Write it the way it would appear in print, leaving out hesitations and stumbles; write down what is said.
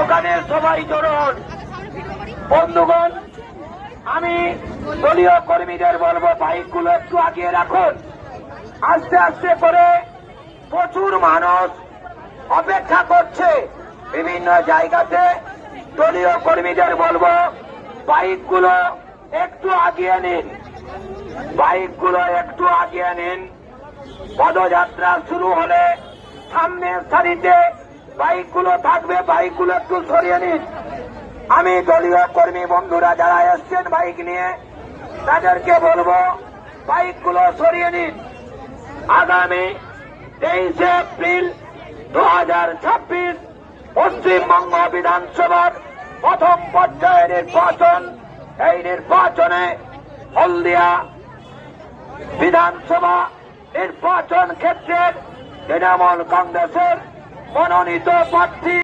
ওখানে সবাই জড়ো হন। বন্ধুগণ, আমি দলীয় কর্মীদের বলবো বাইকগুলো একটু আগিয়ে রাখুন। আস্তে আস্তে করে প্রচুর মানুষ অপেক্ষা করছে বিভিন্ন জায়গাতে। দলীয় কর্মীদের বলবো বাইকগুলো একটু আগিয়ে নিন, বাইকগুলো একটু আগিয়ে নিন। পদযাত্রা শুরু হলে সামনের সারিতে বাইকগুলো থাকবে, বাইকগুলো একটু সরিয়ে নিন। আমি দলীয় কর্মী বন্ধুরা যারা এসছেন বাইক নিয়ে, তাদেরকে বলবো বাইকগুলো সরিয়ে নিন। আগামী 23 এপ্রিল 2026 পশ্চিমবঙ্গ বিধানসভার প্রথম পর্যায়ের নির্বাচন। এই নির্বাচনে হলদিয়া বিধানসভা নির্বাচন ক্ষেত্রের তৃণমূল কংগ্রেসের মনোনীত প্রার্থী